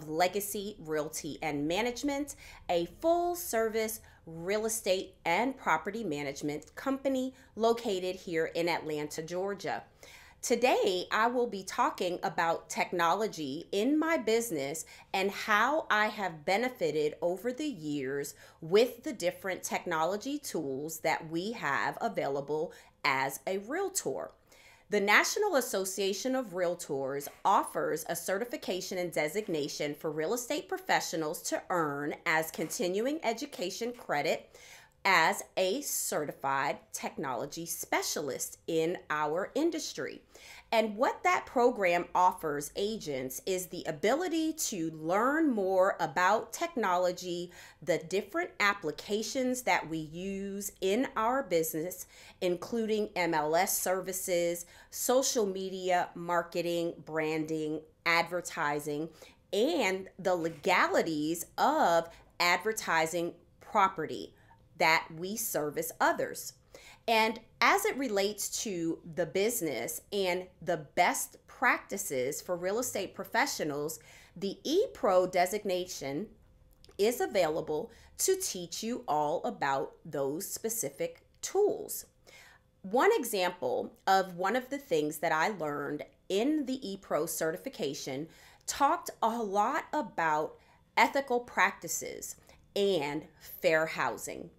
of Legacy Realty and Management, a full-service real estate and property management company located here in Atlanta, Georgia. Today, I will be talking about technology in my business and how I have benefited over the years with the different technology tools that we have available as a realtor. The National Association of Realtors offers a certification and designation for real estate professionals to earn as continuing education credit as a certified technology specialist in our industry. And what that program offers agents is the ability to learn more about technology, the different applications that we use in our business, including MLS services, social media, marketing, branding, advertising, and the legalities of advertising property that we service others. And as it relates to the business and the best practices for real estate professionals, the ePro designation is available to teach you all about those specific tools. One example of one of the things that I learned in the ePro certification talked a lot about ethical practices and fair housing.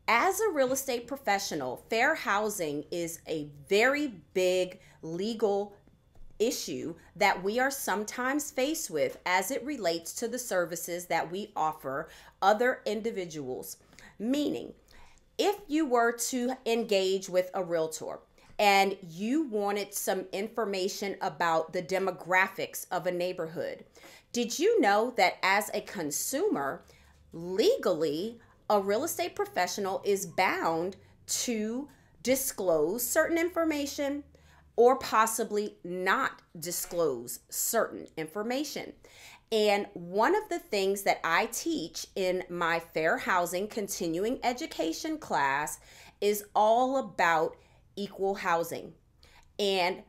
As a real estate professional, fair housing is a very big legal issue that we are sometimes faced with as it relates to the services that we offer other individuals. Meaning, if you were to engage with a realtor and you wanted some information about the demographics of a neighborhood, did you know that as a consumer, legally, a real estate professional is bound to disclose certain information or possibly not disclose certain information? And one of the things that I teach in my Fair Housing Continuing Education class is all about equal housing and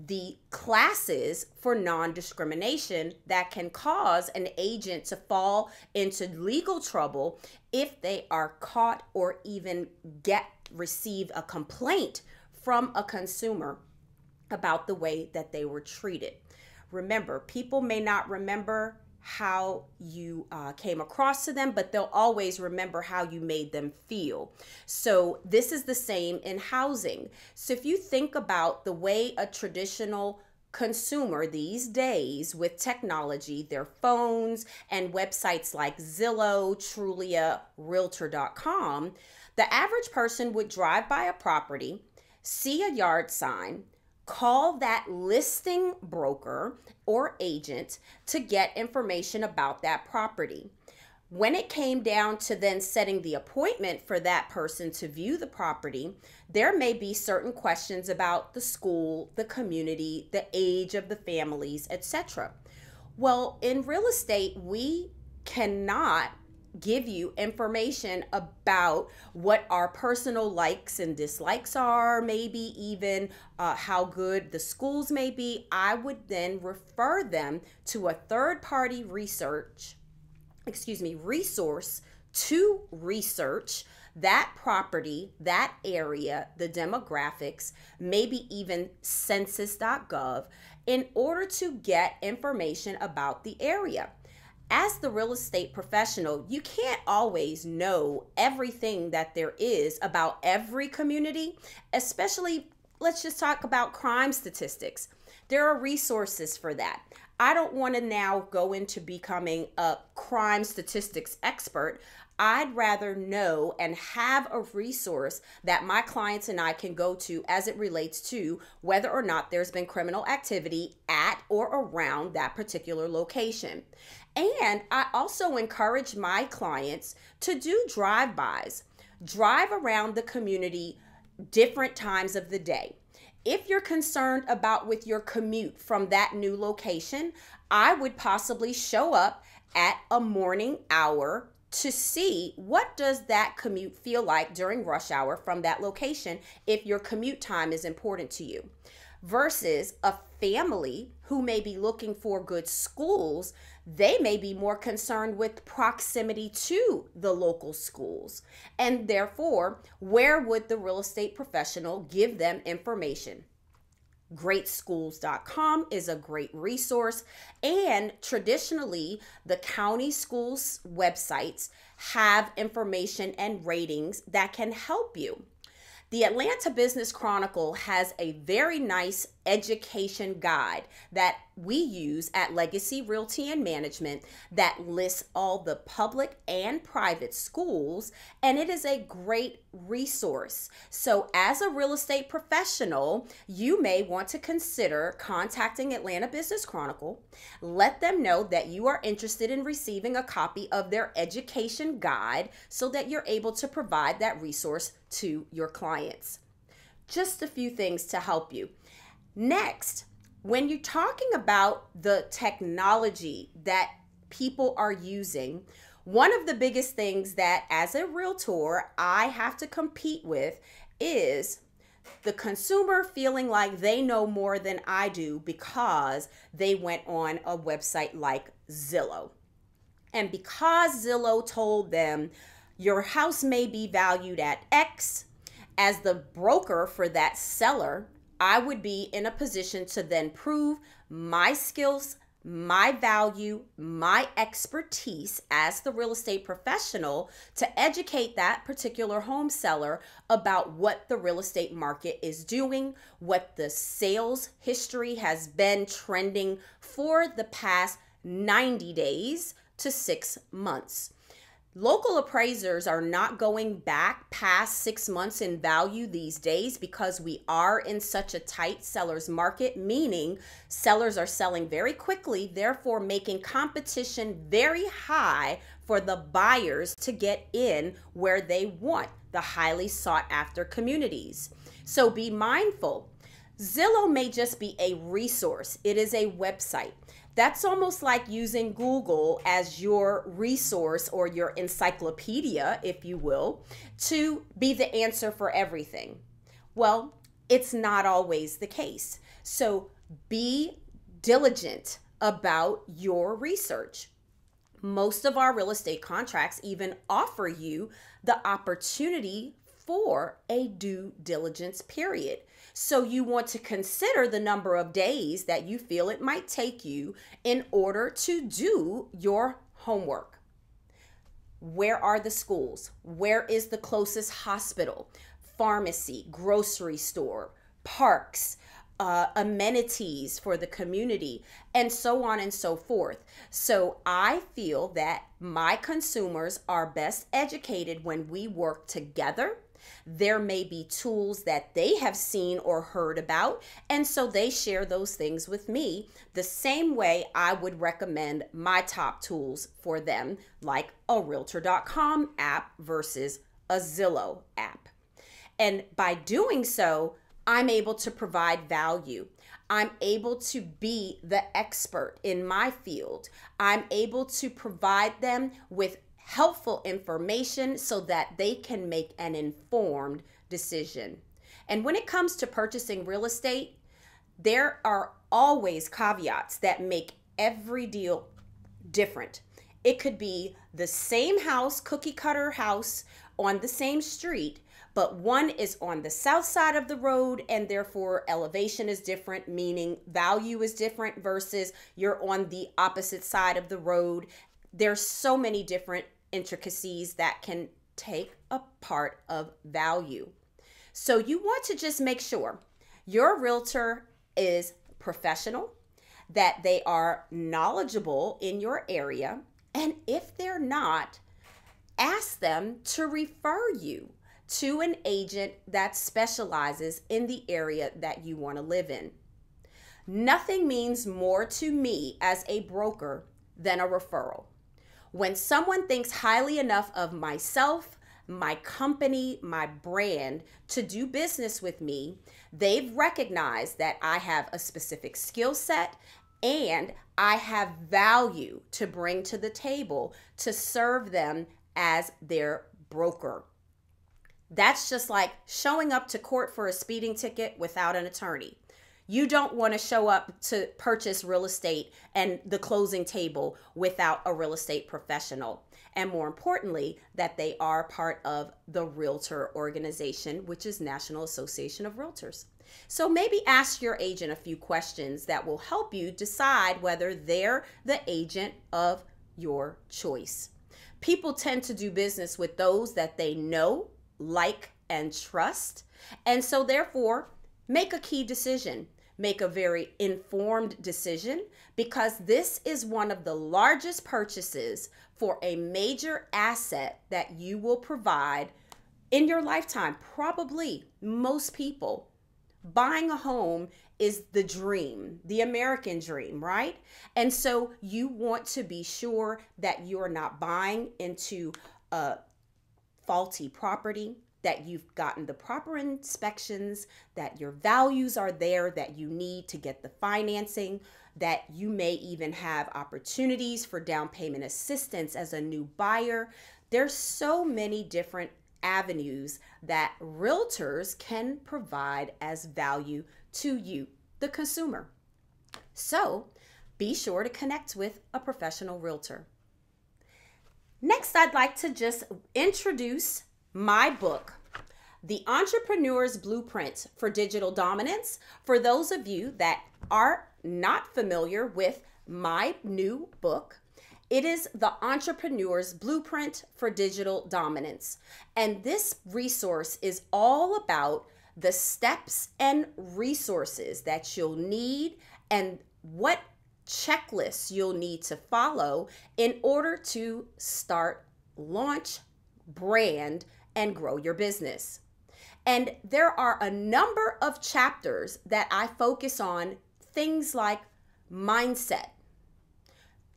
the classes for non-discrimination that can cause an agent to fall into legal trouble if they are caught or even receive a complaint from a consumer about the way that they were treated. Remember, people may not remember how you came across to them, but they'll always remember how you made them feel. So this is the same in housing. So if you think about the way a traditional consumer these days with technology, their phones and websites like Zillow, Trulia, Realtor.com, the average person would drive by a property, see a yard sign, call that listing broker or agent to get information about that property. When it came down to then setting the appointment for that person to view the property, there may be certain questions about the school, the community, the age of the families, etc. Well, in real estate, we cannot give you information about what our personal likes and dislikes are, maybe even how good the schools may be. I would then refer them to a third-party resource to research that property, that area, the demographics, maybe even census.gov, in order to get information about the area. As the real estate professional, you can't always know everything that there is about every community, especially, let's just talk about crime statistics. There are resources for that. I don't want to now go into becoming a crime statistics expert. I'd rather know and have a resource that my clients and I can go to as it relates to whether or not there's been criminal activity at or around that particular location. And I also encourage my clients to do drive-bys, drive around the community different times of the day. If you're concerned about with your commute from that new location, I would possibly show up at a morning hour to see what does that commute feel like during rush hour from that location if your commute time is important to you, versus a family who may be looking for good schools, they may be more concerned with proximity to the local schools. And therefore, where would the real estate professional give them information? Greatschools.com is a great resource, and traditionally the county schools websites have information and ratings that can help you. The Atlanta Business Chronicle has a very nice education guide that we use at Legacy Realty and Management that lists all the public and private schools, and it is a great resource. So as a real estate professional, you may want to consider contacting Atlanta Business Chronicle. Let them know that you are interested in receiving a copy of their education guide so that you're able to provide that resource to your clients. Just a few things to help you. Next, when you're talking about the technology that people are using, one of the biggest things that as a realtor I have to compete with is the consumer feeling like they know more than I do because they went on a website like Zillow. And because Zillow told them your house may be valued at X, as the broker for that seller, I would be in a position to then prove my skills, my value, my expertise as the real estate professional to educate that particular home seller about what the real estate market is doing, what the sales history has been trending for the past 90 days to 6 months. Local appraisers are not going back past 6 months in value these days because we are in such a tight seller's market, meaning sellers are selling very quickly, therefore making competition very high for the buyers to get in where they want, the highly sought after communities. So be mindful. Zillow may just be a resource. It is a website. That's almost like using Google as your resource or your encyclopedia, if you will, to be the answer for everything. Well, it's not always the case. So be diligent about your research. Most of our real estate contracts even offer you the opportunity for a due diligence period. So you want to consider the number of days that you feel it might take you in order to do your homework. Where are the schools? Where is the closest hospital, pharmacy, grocery store, parks, amenities for the community, and so on and so forth. So I feel that my consumers are best educated when we work together. There may be tools that they have seen or heard about, and so they share those things with me the same way I would recommend my top tools for them, like a Realtor.com app versus a Zillow app. And by doing so, I'm able to provide value. I'm able to be the expert in my field. I'm able to provide them with helpful information so that they can make an informed decision. And when it comes to purchasing real estate, there are always caveats that make every deal different. It could be the same house, cookie cutter house on the same street, but one is on the south side of the road and therefore elevation is different, meaning value is different versus you're on the opposite side of the road. There's so many different intricacies that can take a part of value. So you want to just make sure your realtor is professional, that they are knowledgeable in your area, and if they're not, ask them to refer you to an agent that specializes in the area that you want to live in. Nothing means more to me as a broker than a referral. When someone thinks highly enough of myself, my company, my brand to do business with me, they've recognized that I have a specific skill set and I have value to bring to the table to serve them as their broker. That's just like showing up to court for a speeding ticket without an attorney. You don't want to show up to purchase real estate and the closing table without a real estate professional. And more importantly, that they are part of the Realtor organization, which is National Association of Realtors. So maybe ask your agent a few questions that will help you decide whether they're the agent of your choice. People tend to do business with those that they know, like, and trust. And so therefore, make a key decision. Make a very informed decision, because this is one of the largest purchases for a major asset that you will provide in your lifetime. Probably most people, buying a home is the dream, the American dream, right? And so you want to be sure that you're not buying into a faulty property, that you've gotten the proper inspections, that your values are there that you need to get the financing, that you may even have opportunities for down payment assistance as a new buyer. There's so many different avenues that realtors can provide as value to you, the consumer. So be sure to connect with a professional realtor. Next, I'd like to just introduce my book, The Entrepreneur's Blueprint for Digital Dominance. For those of you that are not familiar with my new book, it is The Entrepreneur's Blueprint for Digital Dominance. And this resource is all about the steps and resources that you'll need and what checklists you'll need to follow in order to start, launch, brand, and grow your business. And there are a number of chapters that I focus on things like mindset.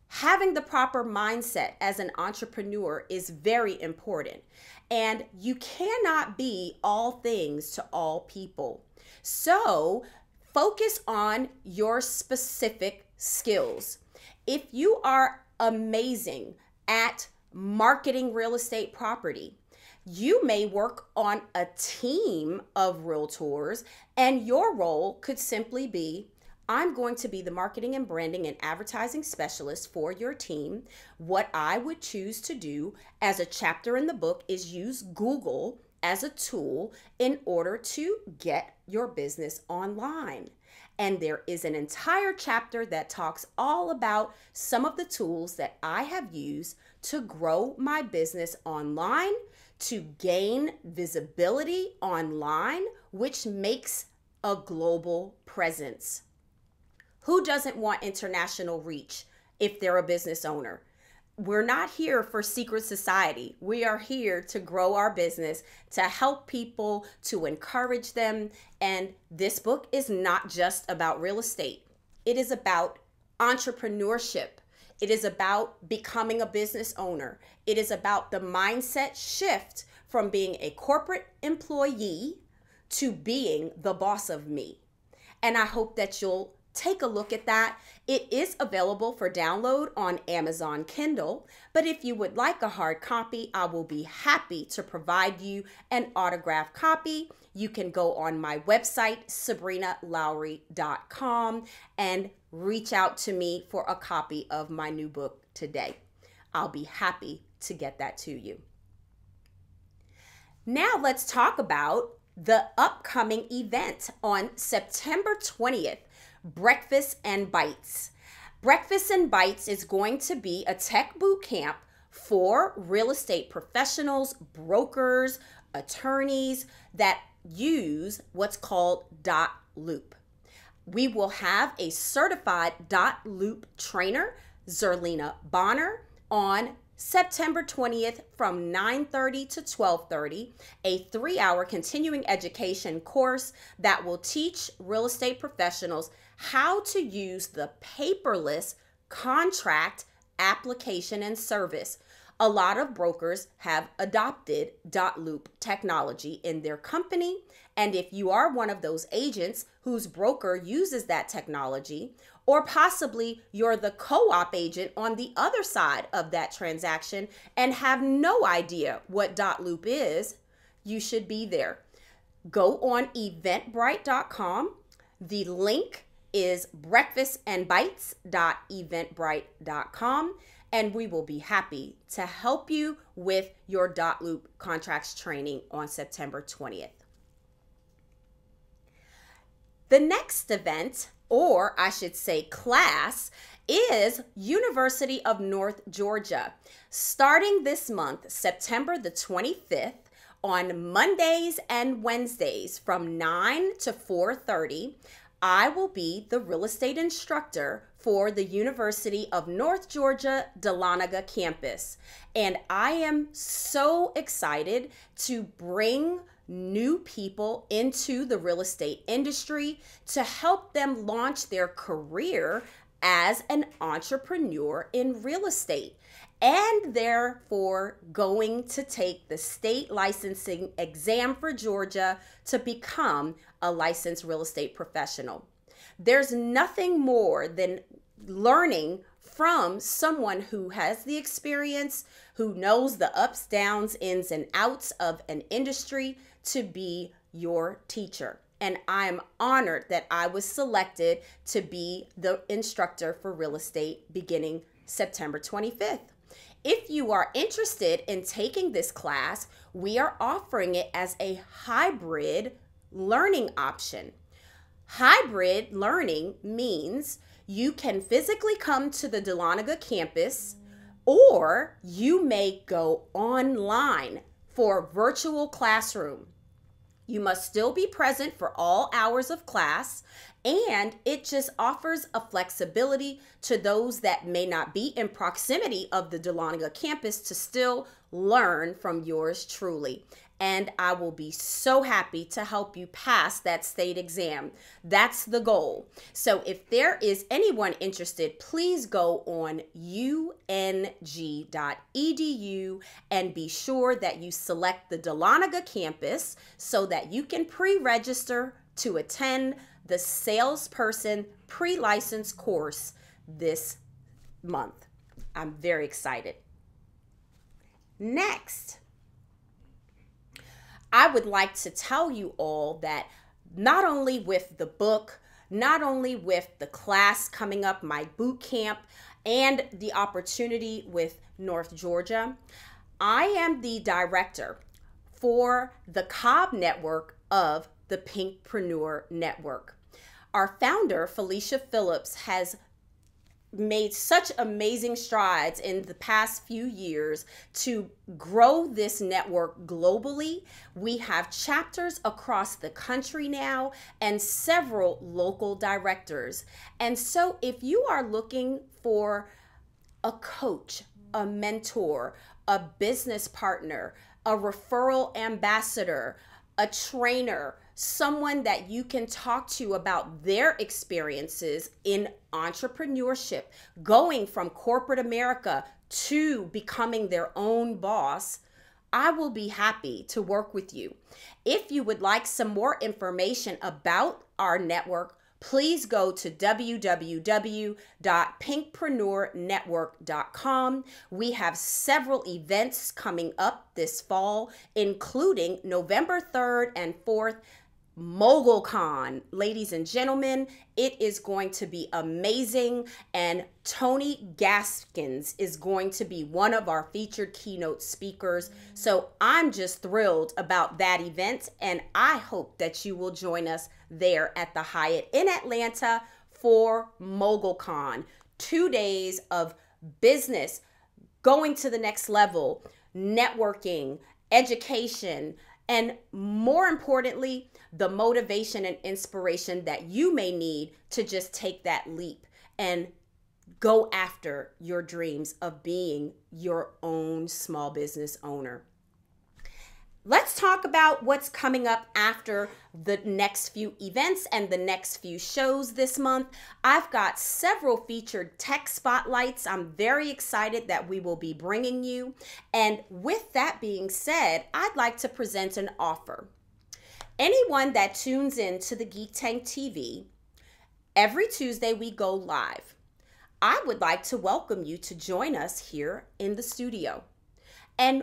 Having the proper mindset as an entrepreneur is very important. And you cannot be all things to all people. So focus on your specific skills. If you are amazing at marketing real estate property, you may work on a team of realtors, and your role could simply be, I'm going to be the marketing and branding and advertising specialist for your team. What I would choose to do as a chapter in the book is use Google as a tool in order to get your business online. And there is an entire chapter that talks all about some of the tools that I have used to grow my business online, to gain visibility online, which makes a global presence. Who doesn't want international reach if they're a business owner? We're not here for secret society. We are here to grow our business, to help people, to encourage them. And this book is not just about real estate. It is about entrepreneurship. It is about becoming a business owner. It is about the mindset shift from being a corporate employee to being the boss of me. And I hope that you'll take a look at that. It is available for download on Amazon Kindle, but if you would like a hard copy, I will be happy to provide you an autographed copy. You can go on my website, sabrinalowery.com, and reach out to me for a copy of my new book today. I'll be happy to get that to you. Now let's talk about the upcoming event on September 20th. Breakfast and Bites. Breakfast and Bites is going to be a tech boot camp for real estate professionals, brokers, attorneys that use what's called dot loop. We will have a certified dot loop trainer, Zerlina Bonner, on September 20th from 9:30 to 12:30, a 3-hour continuing education course that will teach real estate professionals how to use the paperless contract application and service. A lot of brokers have adopted dot loop technology in their company, and if you are one of those agents whose broker uses that technology, or possibly you're the co-op agent on the other side of that transaction and have no idea what dot loop is, you should be there. Go on eventbrite.com, The link is breakfastandbites.eventbrite.com, and we will be happy to help you with your dot loop contracts training on September 20th. The next event, or I should say class, is University of North Georgia. Starting this month, September the 25th, on Mondays and Wednesdays from 9 to 4:30, I will be the real estate instructor for the University of North Georgia Dahlonega campus. And I am so excited to bring new people into the real estate industry to help them launch their career as an entrepreneur in real estate, and therefore going to take the state licensing exam for Georgia to become a licensed real estate professional. There's nothing more than learning from someone who has the experience, who knows the ups, downs, ins, and outs of an industry to be your teacher. And I'm honored that I was selected to be the instructor for real estate beginning September 25th. If you are interested in taking this class, we are offering it as a hybrid learning option. Hybrid learning means you can physically come to the Dahlonega campus, or you may go online for virtual classroom. You must still be present for all hours of class, and it just offers a flexibility to those that may not be in proximity of the Dahlonega campus to still learn from yours truly. And I will be so happy to help you pass that state exam. That's the goal. So if there is anyone interested, please go on ung.edu and be sure that you select the Dahlonega campus so that you can pre-register to attend the salesperson pre-license course this month. I'm very excited. Next, I would like to tell you all that not only with the book, not only with the class coming up, my boot camp, and the opportunity with North Georgia, I am the director for the Cobb network of the Pinkpreneur Network. Our founder, Felicia Phillips, has made such amazing strides in the past few years to grow this network globally. We have chapters across the country now and several local directors. And so if you are looking for a coach, a mentor, a business partner, a referral ambassador, a trainer, someone that you can talk to about their experiences in entrepreneurship, going from corporate America to becoming their own boss, I will be happy to work with you. If you would like some more information about our network, please go to www.pinkpreneurnetwork.com. We have several events coming up this fall, including November 3rd and 4th, MogulCon. Ladies and gentlemen, it is going to be amazing, and Tony Gaskins is going to be one of our featured keynote speakers. So I'm just thrilled about that event, and I hope that you will join us there at the Hyatt in Atlanta for MogulCon. 2 days of business, going to the next level, networking, education, and more importantly, the motivation and inspiration that you may need to just take that leap and go after your dreams of being your own small business owner. Let's talk about what's coming up after the next few events and the next few shows this month. I've got several featured tech spotlights I'm very excited that we will be bringing you. And with that being said, I'd like to present an offer. Anyone that tunes in to the Geek Tank TV, every Tuesday we go live. I would like to welcome you to join us here in the studio, and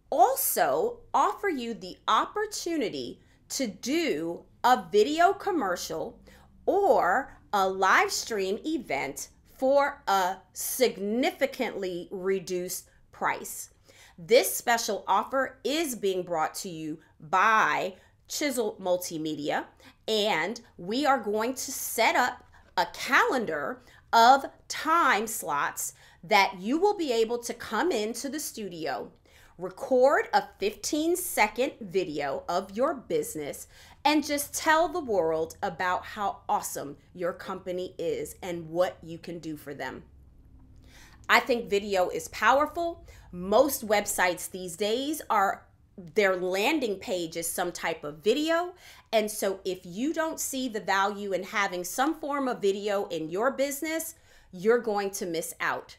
also offer you the opportunity to do a video commercial or a live stream event for a significantly reduced price. This special offer is being brought to you by Chisel Multimedia, and we are going to set up a calendar of time slots that you will be able to come into the studio, record a 15-second video of your business, and just tell the world about how awesome your company is and what you can do for them. I think video is powerful. Most websites these days their landing page is some type of video. And so if you don't see the value in having some form of video in your business, you're going to miss out.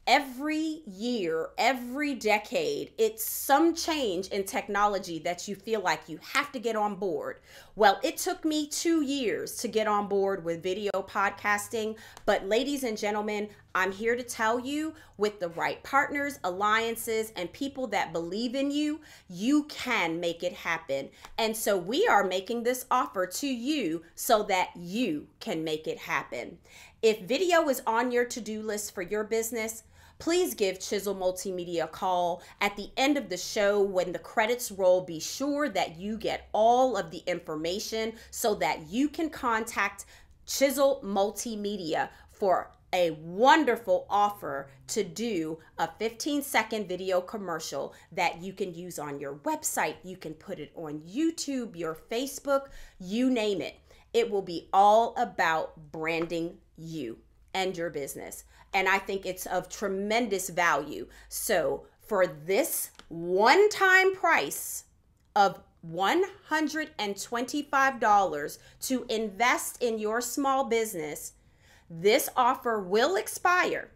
Every year, every decade, it's some change in technology that you feel like you have to get on board. Well, it took me 2 years to get on board with video podcasting, but ladies and gentlemen, I'm here to tell you, with the right partners, alliances, and people that believe in you, you can make it happen. And so we are making this offer to you so that you can make it happen. If video is on your to-do list for your business, please give Chisel Multimedia a call. At the end of the show, when the credits roll, be sure that you get all of the information so that you can contact Chisel Multimedia for a wonderful offer to do a 15-second video commercial that you can use on your website. You can put it on YouTube, your Facebook, you name it. It will be all about branding you and your business. And I think it's of tremendous value. So for this one-time price of $125 to invest in your small business, this offer will expire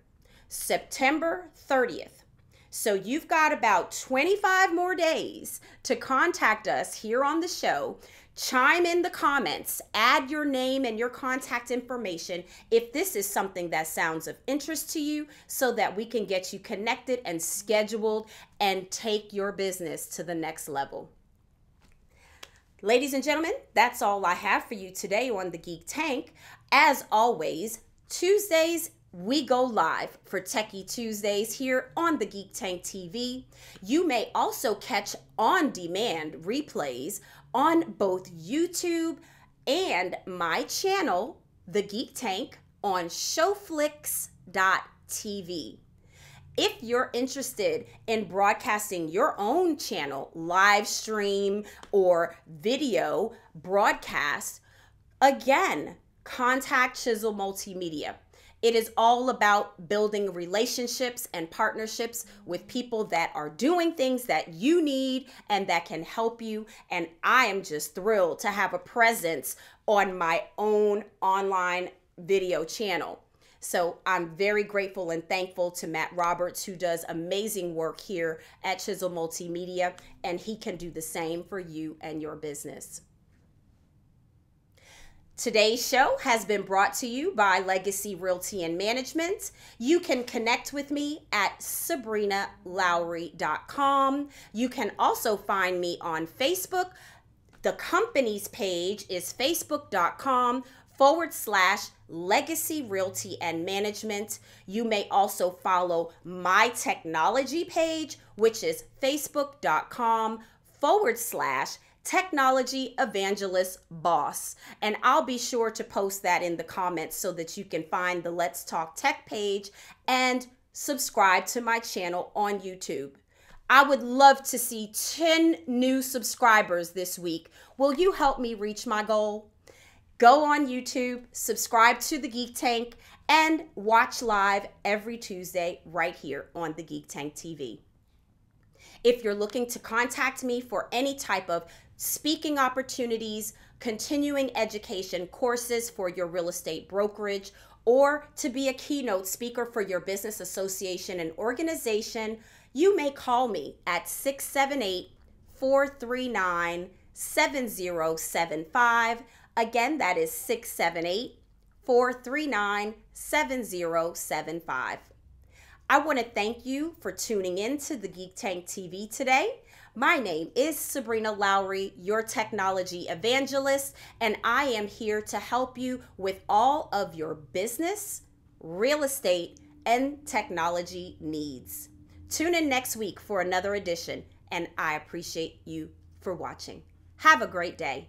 September 30th. So you've got about 25 more days to contact us here on the show. Chime in the comments, add your name and your contact information if this is something that sounds of interest to you, so that we can get you connected and scheduled and take your business to the next level. Ladies and gentlemen, that's all I have for you today on the Geek Tank. As always, Tuesdays we go live for Techie Tuesdays here on the Geek Tank TV. You may also catch on-demand replays on both YouTube and my channel, The Geek Tank, on showflix.tv. If you're interested in broadcasting your own channel, live stream, or video broadcast, again, contact Chisel Multimedia. It is all about building relationships and partnerships with people that are doing things that you need and that can help you. And I am just thrilled to have a presence on my own online video channel. So I'm very grateful and thankful to Matt Roberts, who does amazing work here at Chisel Multimedia, and he can do the same for you and your business. Today's show has been brought to you by Legacy Realty and Management. You can connect with me at SabrinaLowery.com. You can also find me on Facebook. The company's page is facebook.com/Legacy Realty and Management. You may also follow my technology page, which is facebook.com/Technology Evangelist Boss. And I'll be sure to post that in the comments so that you can find the Let's Talk Tech page and subscribe to my channel on YouTube. I would love to see 10 new subscribers this week. Will you help me reach my goal? Go on YouTube, subscribe to the Geek Tank, and watch live every Tuesday right here on the Geek Tank TV. If you're looking to contact me for any type of speaking opportunities, continuing education courses for your real estate brokerage, or to be a keynote speaker for your business association and organization, you may call me at 678-439-7075. Again, that is 678-439-7075. I want to thank you for tuning in to the Geek Tank TV today. My name is Sabrina Lowery, your technology evangelist, and I am here to help you with all of your business, real estate, and technology needs. Tune in next week for another edition, and I appreciate you for watching. Have a great day.